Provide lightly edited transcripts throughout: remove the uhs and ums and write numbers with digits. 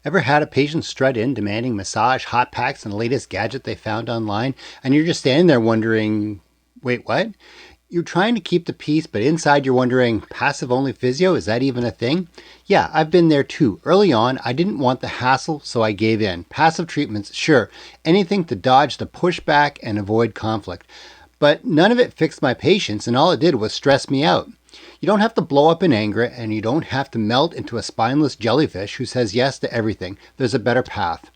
Ever had a patient strut in demanding massage, hot packs, and the latest gadget they found online, and you're just standing there wondering, wait, what? You're trying to keep the peace, but inside you're wondering, passive only physio, is that even a thing? Yeah, I've been there too. Early on, I didn't want the hassle, so I gave in. Passive treatments, sure, anything to dodge the pushback and avoid conflict. But none of it fixed my patients, and all it did was stress me out. You don't have to blow up in anger, and you don't have to melt into a spineless jellyfish who says yes to everything. There's a better path.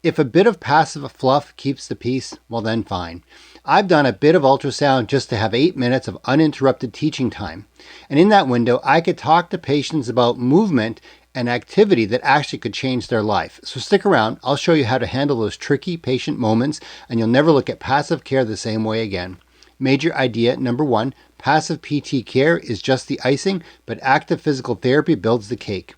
If a bit of passive fluff keeps the peace, well then fine. I've done a bit of ultrasound just to have 8 minutes of uninterrupted teaching time. And in that window, I could talk to patients about movement and activity that actually could change their life. So stick around. I'll show you how to handle those tricky patient moments, and you'll never look at passive care the same way again. Major idea number 1, passive PT care is just the icing, but active physical therapy builds the cake.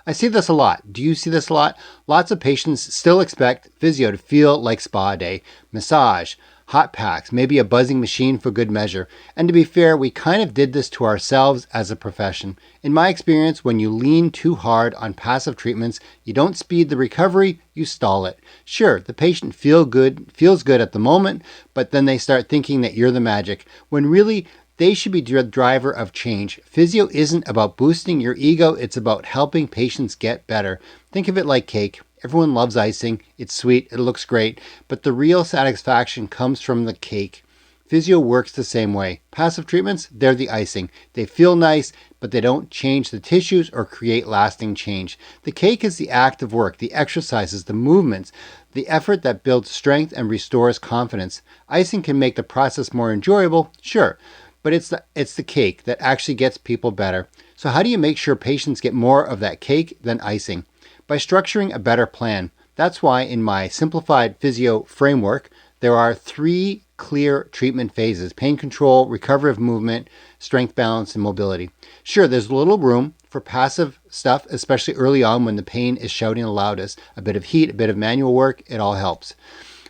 I see this a lot. Do you see this a lot? Lots of patients still expect physio to feel like spa day, massage, hot packs, maybe a buzzing machine for good measure. And to be fair, we kind of did this to ourselves as a profession. In my experience, when you lean too hard on passive treatments, you don't speed the recovery, you stall it. Sure, the patient feels good at the moment, but then they start thinking that you're the magic, when really they should be the driver of change. Physio isn't about boosting your ego, it's about helping patients get better. Think of it like cake. Everyone loves icing. It's sweet, it looks great, but the real satisfaction comes from the cake. Physio works the same way. Passive treatments, they're the icing. They feel nice, but they don't change the tissues or create lasting change. The cake is the active work, the exercises, the movements, the effort that builds strength and restores confidence. Icing can make the process more enjoyable, sure, but it's the cake that actually gets people better. So how do you make sure patients get more of that cake than icing? By structuring a better plan. That's why in my simplified physio framework, there are 3 clear treatment phases: pain control, recovery of movement, strength balance, and mobility. Sure, there's a little room for passive stuff, especially early on when the pain is shouting the loudest. A bit of heat, a bit of manual work, it all helps.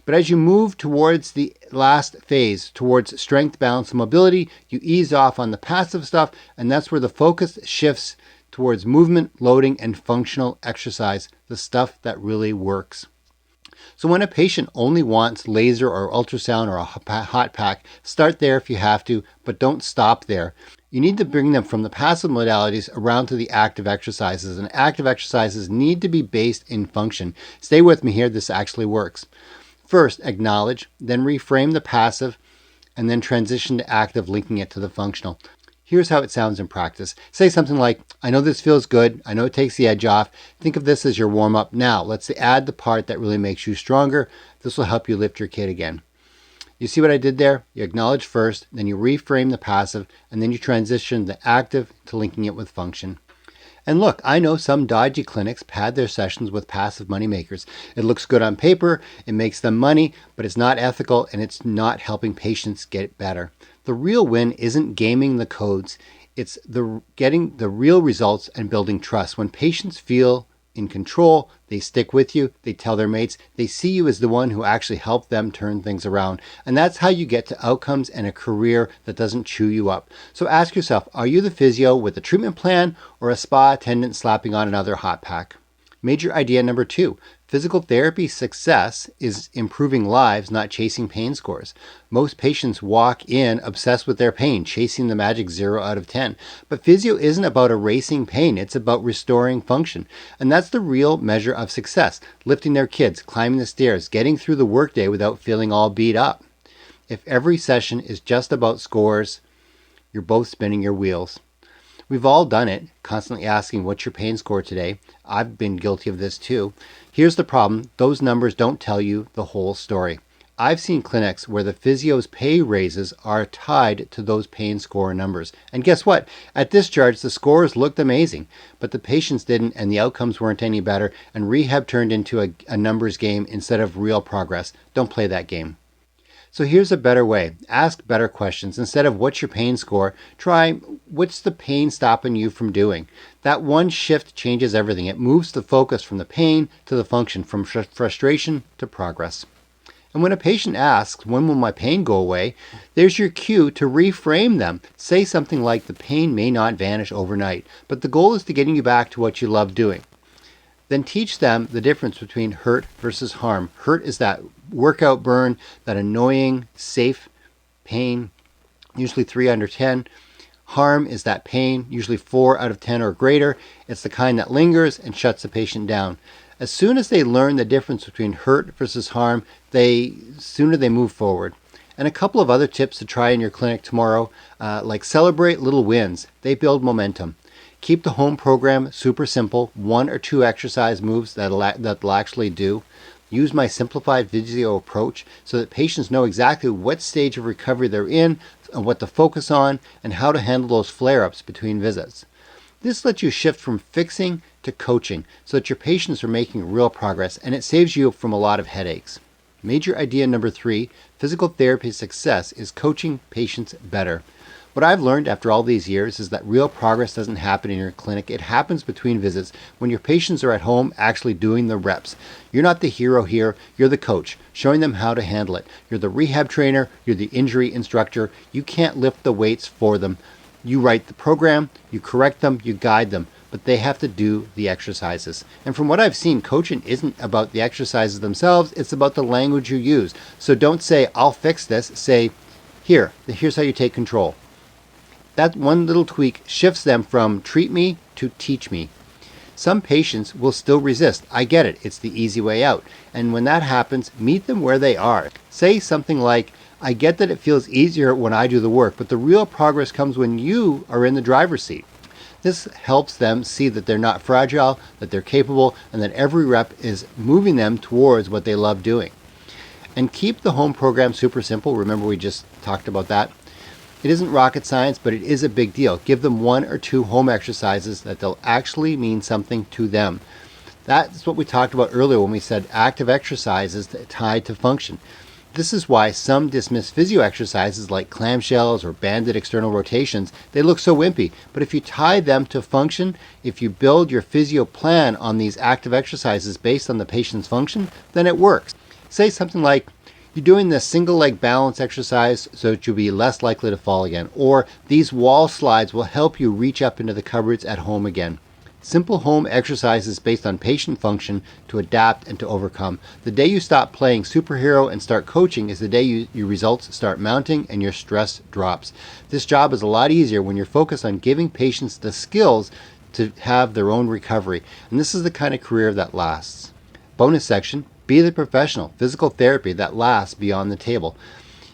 But as you move towards the last phase, towards strength, balance, and mobility, you ease off on the passive stuff, and that's where the focus shifts towards movement, loading, and functional exercise, the stuff that really works. So when a patient only wants laser or ultrasound or a hot pack, start there if you have to, but don't stop there. You need to bring them from the passive modalities around to the active exercises, and active exercises need to be based in function. Stay with me here, this actually works. First, acknowledge, then reframe the passive, and then transition to active, linking it to the functional. Here's how it sounds in practice. Say something like, I know this feels good. I know it takes the edge off. Think of this as your warm-up. Now, let's add the part that really makes you stronger. This will help you lift your kid again. You see what I did there? You acknowledge first, then you reframe the passive, and then you transition the active to linking it with function. And look, I know some dodgy clinics pad their sessions with passive money makers. It looks good on paper, it makes them money, but it's not ethical and it's not helping patients get better. The real win isn't gaming the codes, it's getting the real results and building trust. When patients feel in control, they stick with you, they tell their mates, they see you as the one who actually helped them turn things around. And that's how you get to outcomes and a career that doesn't chew you up. So ask yourself, are you the physio with a treatment plan or a spa attendant slapping on another hot pack? Major idea number 2, physical therapy success is improving lives, not chasing pain scores. Most patients walk in obsessed with their pain, chasing the magic 0 out of 10. But physio isn't about erasing pain, it's about restoring function. And that's the real measure of success, lifting their kids, climbing the stairs, getting through the workday without feeling all beat up. If every session is just about scores, you're both spinning your wheels. We've all done it, constantly asking, what's your pain score today? I've been guilty of this too. Here's the problem, those numbers don't tell you the whole story. I've seen clinics where the physio's pay raises are tied to those pain score numbers. And guess what? At discharge, the scores looked amazing, but the patients didn't and the outcomes weren't any better, and rehab turned into a numbers game instead of real progress. Don't play that game. So here's a better way. Ask better questions. Instead of what's your pain score, try what's the pain stopping you from doing. That one shift changes everything. It moves the focus from the pain to the function, from frustration to progress. And when a patient asks, when will my pain go away? There's your cue to reframe them. Say something like, the pain may not vanish overnight, but the goal is to getting you back to what you love doing. Then teach them the difference between hurt versus harm. Hurt is that workout burn, that annoying, safe pain, usually 3 under 10. Harm is that pain, usually 4 out of 10 or greater. It's the kind that lingers and shuts the patient down. As soon as they learn the difference between hurt versus harm, sooner they move forward. And a couple of other tips to try in your clinic tomorrow, like celebrate little wins. They build momentum. Keep the home program super simple, 1 or 2 exercise moves that they'll actually do. Use my simplified Physio approach so that patients know exactly what stage of recovery they're in and what to focus on and how to handle those flare-ups between visits. This lets you shift from fixing to coaching so that your patients are making real progress, and it saves you from a lot of headaches. Major idea number 3, physical therapy success is coaching patients better. What I've learned after all these years is that real progress doesn't happen in your clinic. It happens between visits when your patients are at home actually doing the reps. You're not the hero here, you're the coach, showing them how to handle it. You're the rehab trainer, you're the injury instructor. You can't lift the weights for them. You write the program, you correct them, you guide them, but they have to do the exercises. And from what I've seen, coaching isn't about the exercises themselves, it's about the language you use. So don't say, I'll fix this, say, here's how you take control. That one little tweak shifts them from treat me to teach me. Some patients will still resist. I get it. It's the easy way out. And when that happens, meet them where they are. Say something like, I get that it feels easier when I do the work, but the real progress comes when you are in the driver's seat. This helps them see that they're not fragile, that they're capable, and that every rep is moving them towards what they love doing. And keep the home program super simple. Remember, we just talked about that. It isn't rocket science, but it is a big deal. Give them 1 or 2 home exercises that they'll actually mean something to them. That's what we talked about earlier when we said active exercises tied to function. This is why some dismiss physio exercises like clamshells or banded external rotations. They look so wimpy, but if you tie them to function, if you build your physio plan on these active exercises based on the patient's function, then it works. Say something like, you're doing this single leg balance exercise so that you'll be less likely to fall again. Or these wall slides will help you reach up into the cupboards at home again. Simple home exercises based on patient function to adapt and to overcome. The day you stop playing superhero and start coaching is the day your results start mounting and your stress drops. This job is a lot easier when you're focused on giving patients the skills to have their own recovery. And this is the kind of career that lasts. Bonus section. Be the professional physical therapy that lasts beyond the table.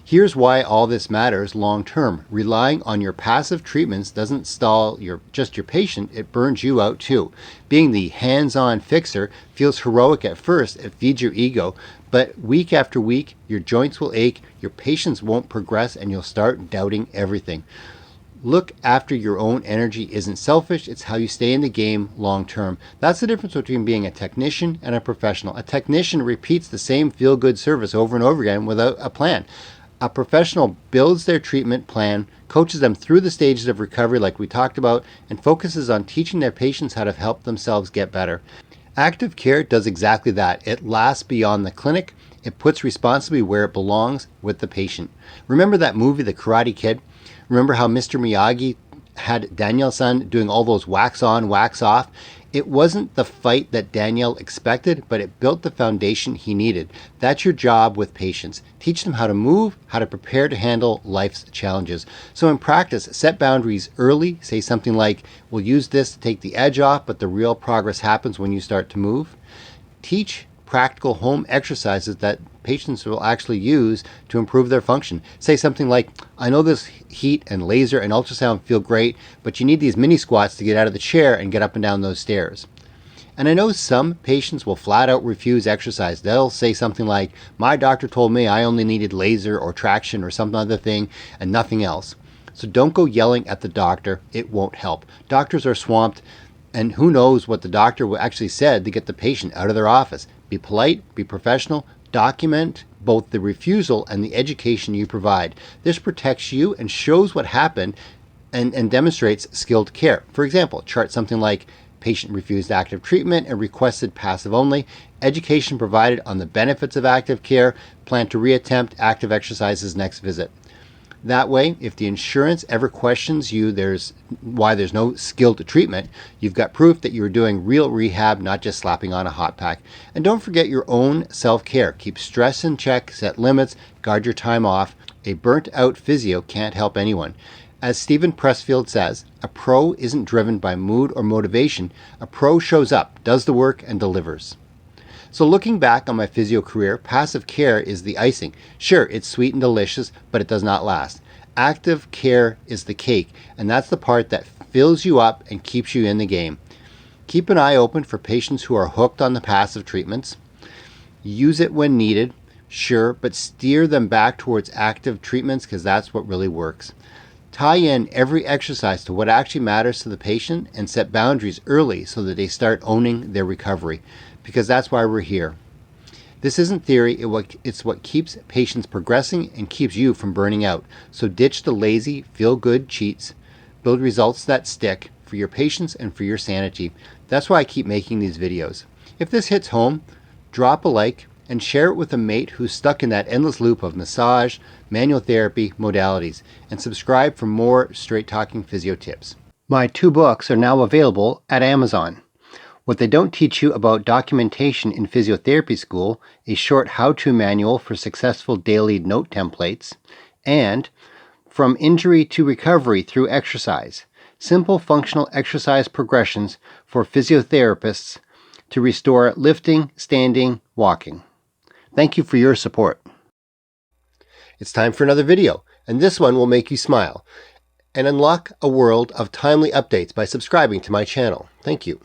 Here's why all this matters long term. Relying on your passive treatments doesn't stall just your patient, it burns you out too. Being the hands-on fixer feels heroic at first, it feeds your ego, but week after week, your joints will ache, your patients won't progress, and you'll start doubting everything. Look after your own energy isn't selfish, it's how you stay in the game long term. That's the difference between being a technician and a professional. A technician repeats the same feel-good service over and over again without a plan. A professional builds their treatment plan, coaches them through the stages of recovery like we talked about, and focuses on teaching their patients how to help themselves get better. Active care does exactly that. It lasts beyond the clinic. It puts responsibility where it belongs, with the patient. Remember that movie, The Karate Kid? Remember how Mr. Miyagi had Daniel-san doing all those wax on, wax off? It wasn't the fight that Daniel expected, but it built the foundation he needed. That's your job with patients. Teach them how to move, how to prepare to handle life's challenges. So in practice, set boundaries early. Say something like, we'll use this to take the edge off, but the real progress happens when you start to move. Teach practical home exercises that patients will actually use to improve their function. Say something like, I know this heat and laser and ultrasound feel great, but you need these mini squats to get out of the chair and get up and down those stairs. And I know some patients will flat out refuse exercise. They'll say something like, my doctor told me I only needed laser or traction or some other thing and nothing else. So don't go yelling at the doctor. It won't help. Doctors are swamped, and who knows what the doctor actually said to get the patient out of their office. Be polite, be professional, document both the refusal and the education you provide. This protects you and shows what happened and demonstrates skilled care. For example, chart something like patient refused active treatment and requested passive only, education provided on the benefits of active care, plan to reattempt active exercises next visit. That way, if the insurance ever questions you why there's no skilled treatment, you've got proof that you're doing real rehab, not just slapping on a hot pack. And don't forget your own self-care. Keep stress in check, set limits, guard your time off. A burnt-out physio can't help anyone. As Stephen Pressfield says, a pro isn't driven by mood or motivation. A pro shows up, does the work, and delivers. So looking back on my physio career, passive care is the icing. Sure, it's sweet and delicious, but it does not last. Active care is the cake, and that's the part that fills you up and keeps you in the game. Keep an eye open for patients who are hooked on the passive treatments. Use it when needed, sure, but steer them back towards active treatments because that's what really works. Tie in every exercise to what actually matters to the patient and set boundaries early so that they start owning their recovery, because that's why we're here. This isn't theory, it's what keeps patients progressing and keeps you from burning out. So ditch the lazy, feel-good cheats. Build results that stick for your patients and for your sanity. That's why I keep making these videos. If this hits home, drop a like and share it with a mate who's stuck in that endless loop of massage, manual therapy, modalities, and subscribe for more straight-talking physio tips. My 2 books are now available at Amazon. What They Don't Teach You About Documentation in Physiotherapy School, a short how-to manual for successful daily note templates, and From Injury to Recovery Through Exercise, simple functional exercise progressions for physiotherapists to restore lifting, standing, walking. Thank you for your support. It's time for another video, and this one will make you smile and unlock a world of timely updates by subscribing to my channel. Thank you.